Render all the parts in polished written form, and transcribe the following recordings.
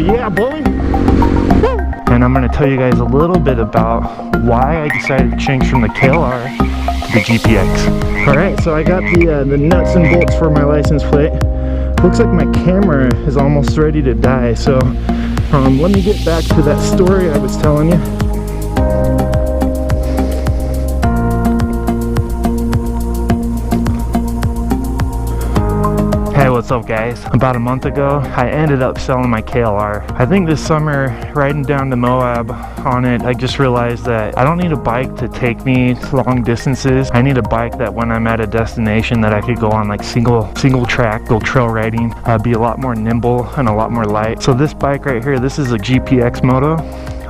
yeah, boy. Woo! And I'm going to tell you guys a little bit about why I decided to change from the KLR to the GPX. Alright, so I got the nuts and bolts for my license plate. Looks like my camera is almost ready to die, so let me get back to that story I was telling you. Hey, what's up guys? About a month ago, I ended up selling my KLR. I think this summer, riding down to Moab on it, I just realized that I don't need a bike to take me long distances. I need a bike that when I'm at a destination that I could go on like single track, go trail riding, be a lot more nimble and a lot more light. So this bike right here, this is a GPX Moto.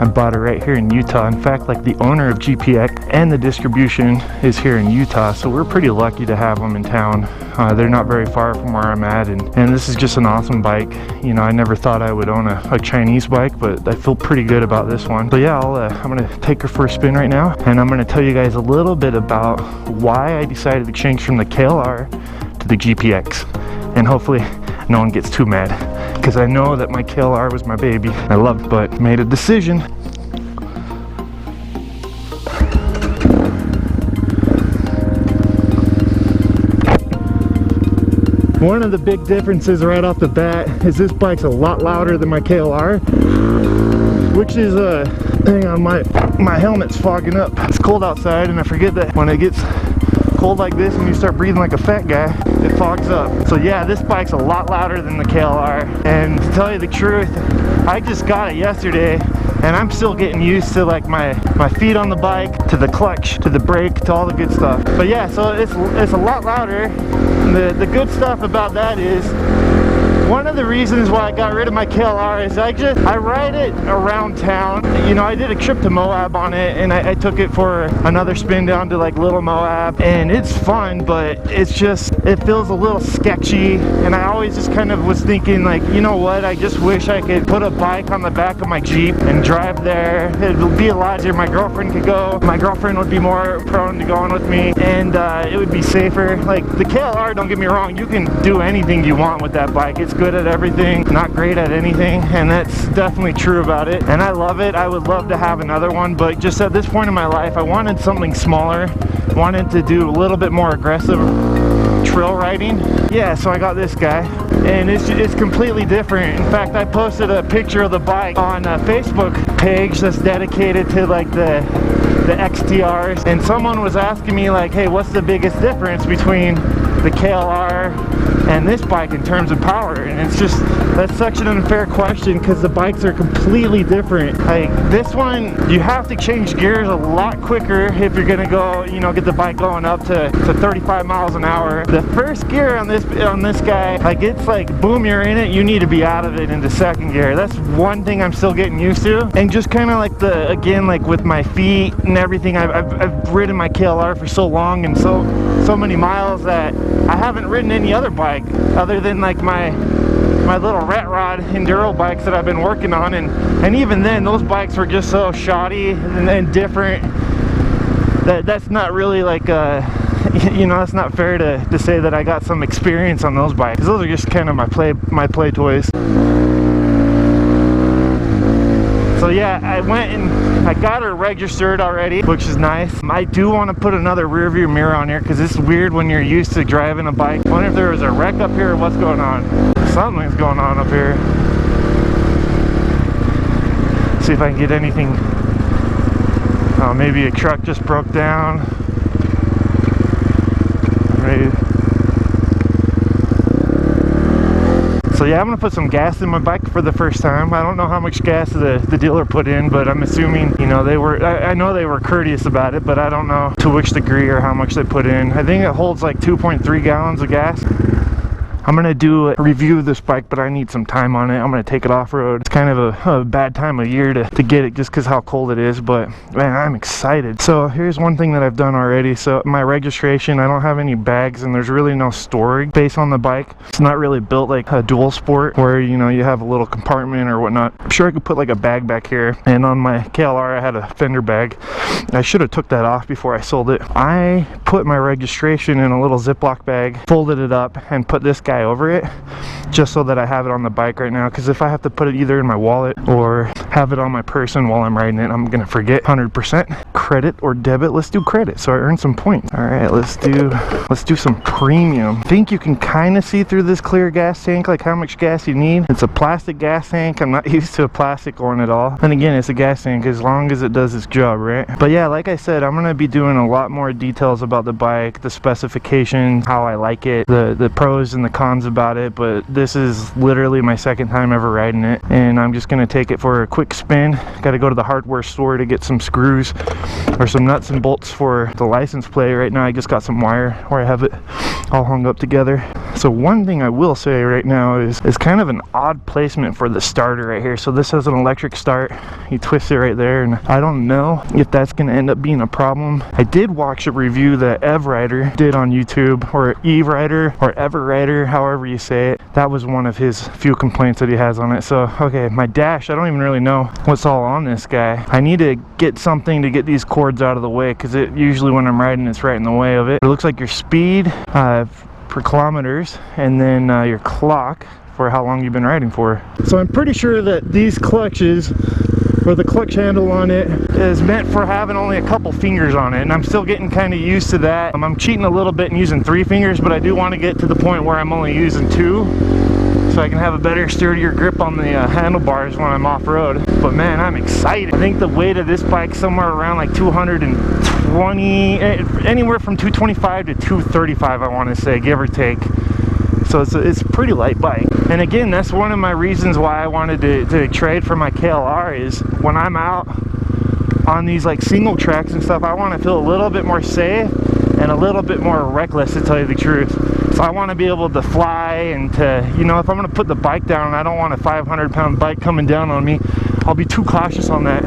I bought it right here in Utah. In fact, like the owner of GPX and the distribution is here in Utah, so we're pretty lucky to have them in town. They're not very far from where I'm at, and this is just an awesome bike. You know, I never thought I would own a Chinese bike, but I feel pretty good about this one. So yeah, I'm gonna take her for a spin right now, and I'm gonna tell you guys a little bit about why I decided to change from the KLR to the GPX, and hopefully no one gets too mad, because I know that my KLR was my baby. I loved, but made a decision. One of the big differences right off the bat is this bike's a lot louder than my KLR, which is hang on, my helmet's fogging up. It's cold outside, and I forget that when it gets cold like this and you start breathing like a fat guy, it fogs up. So yeah, this bike's a lot louder than the KLR, and to tell you the truth, I just got it yesterday and I'm still getting used to like my feet on the bike, to the clutch, to the brake, to all the good stuff. But yeah, so it's a lot louder. The good stuff about that is, one of the reasons why I got rid of my KLR is I ride it around town. You know, I did a trip to Moab on it, and I took it for another spin down to like Little Moab, and it's fun, but it feels a little sketchy. And I always just kind of was thinking like, you know what, I just wish I could put a bike on the back of my Jeep and drive there. It would be a lot easier. My girlfriend could go. My girlfriend would be more prone to going with me, and it would be safer. Like the KLR, don't get me wrong, you can do anything you want with that bike. It's good at everything, not great at anything, and that's definitely true about it, and I love it. I would love to have another one, but just at this point in my life, I wanted something smaller, wanted to do a little bit more aggressive trail riding. Yeah, so I got this guy, and it's completely different. In fact, I posted a picture of the bike on a Facebook page that's dedicated to like the XTRs, and someone was asking me like, hey, what's the biggest difference between the KLR and this bike in terms of power? And it's just, that's such an unfair question, because the bikes are completely different. Like this one, you have to change gears a lot quicker if you're gonna go, you know, get the bike going up to 35 miles an hour. The first gear on this guy, like it's like boom, you're in it, you need to be out of it into second gear. That's one thing I'm still getting used to. And just kind of like again, like with my feet and everything, I've ridden my KLR for so long and so many miles that I haven't ridden any other bike other than like my little rat rod enduro bikes that I've been working on, and even then those bikes were just so shoddy and different that's not really like you know, it's not fair to say that I got some experience on those bikes. Those are just kind of my play toys. So yeah, I went and I got her registered already, which is nice. I do want to put another rear view mirror on here, because it's weird when you're used to driving a bike. I wonder if there was a wreck up here or what's going on. Something's going on up here. See if I can get anything. Oh, maybe a truck just broke down. Maybe. So yeah, I'm gonna put some gas in my bike for the first time. I don't know how much gas the dealer put in, but I'm assuming, you know, I know they were courteous about it, but I don't know to which degree or how much they put in. I think it holds like 2.3 gallons of gas. I'm gonna do a review of this bike, but I need some time on it. I'm gonna take it off-road. It's kind of a bad time of year to get it, just because how cold it is, but man, I'm excited. So here's one thing that I've done already. So my registration, I don't have any bags, and there's really no storage space on the bike. It's not really built like a dual sport where, you know, you have a little compartment or whatnot. I'm sure I could put like a bag back here, and on my KLR I had a fender bag. I should have took that off before I sold it. I put my registration in a little Ziploc bag, folded it up, and put this guy guy over it, just so that I have it on the bike right now, because if I have to put it either in my wallet or have it on my person while I'm riding it, I'm gonna forget. 100% credit or debit. Let's do credit so I earn some points. All right, let's do some premium. I think you can kind of see through this clear gas tank like how much gas you need. It's a plastic gas tank. I'm not used to a plastic one at all, and again, it's a gas tank as long as it does its job, right? But yeah, like I said, I'm gonna be doing a lot more details about the bike, the specifications, how I like it, the pros and the cons about it. But this is literally my second time ever riding it, and I'm just gonna take it for a quick spin. Gotta go to the hardware store to get some screws or some nuts and bolts for the license plate. Right now I just got some wire where I have it all hung up together. So one thing I will say right now is kind of an odd placement for the starter right here. So this has an electric start. You twist it right there, and I don't know if that's going to end up being a problem. I did watch a review that Ev Rider did on YouTube, or Eve Rider, or Ever Rider, however you say it. That was one of his few complaints that he has on it. So okay, my dash, I don't even really know what's all on this guy. I need to get something to get these cords out of the way, because it usually when I'm riding it's right in the way of it. It looks like your speed per kilometers, and then your clock for how long you've been riding for. So I'm pretty sure that these clutches, or the clutch handle on it, is meant for having only a couple fingers on it, and I'm still getting kind of used to that. I'm cheating a little bit and using 3 fingers, but I do want to get to the point where I'm only using 2, so I can have a better, sturdier grip on the handlebars when I'm off-road. But man, I'm excited. I think the weight of this bike's somewhere around like 220, anywhere from 225 to 235, I want to say, give or take. So it's a pretty light bike. And again, that's one of my reasons why I wanted to trade for my KLR, is when I'm out on these like single tracks and stuff, I want to feel a little bit more safe and a little bit more reckless, to tell you the truth. So I want to be able to fly, and to, you know, if I'm going to put the bike down, I don't want a 500-pound bike coming down on me. I'll be too cautious on that.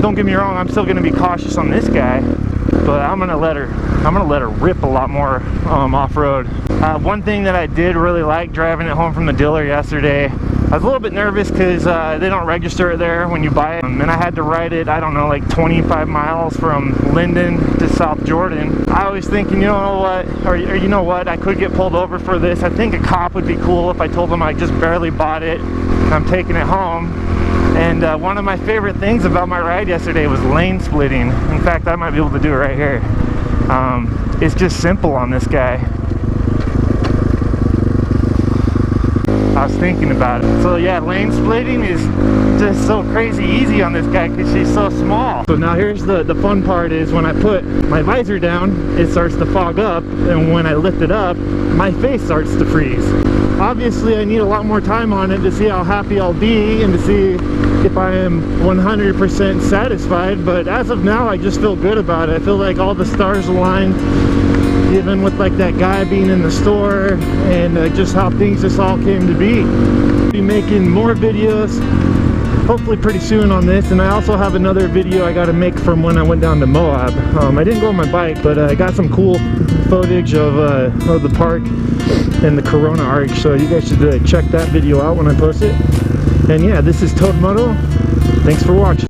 Don't get me wrong, I'm still going to be cautious on this guy, but I'm gonna let her rip a lot more off-road. One thing that I did really like driving it home from the dealer yesterday, I was a little bit nervous because they don't register it there when you buy it, and I had to ride it, I don't know, like 25 miles from Linden to South Jordan. I was thinking, you know what, or you know what, I could get pulled over for this. I think a cop would be cool if I told them I just barely bought it and I'm taking it home. And one of my favorite things about my ride yesterday was lane splitting. In fact, I might be able to do it right here. It's just simple on this guy. I was thinking about it. So yeah, lane splitting is just so crazy easy on this guy because she's so small. So now here's the fun part, is when I put my visor down, it starts to fog up, and when I lift it up, my face starts to freeze. Obviously I need a lot more time on it to see how happy I'll be and to see if I am 100% satisfied, but as of now I just feel good about it. I feel like all the stars aligned, even with like that guy being in the store, and just how things just all came to be. I'll be making more videos hopefully pretty soon on this, and I also have another video I got to make from when I went down to Moab. I didn't go on my bike, but I got some cool footage of the park and the Corona Arch, so you guys should check that video out when I post it. And yeah, this is Toad Moto. Thanks for watching.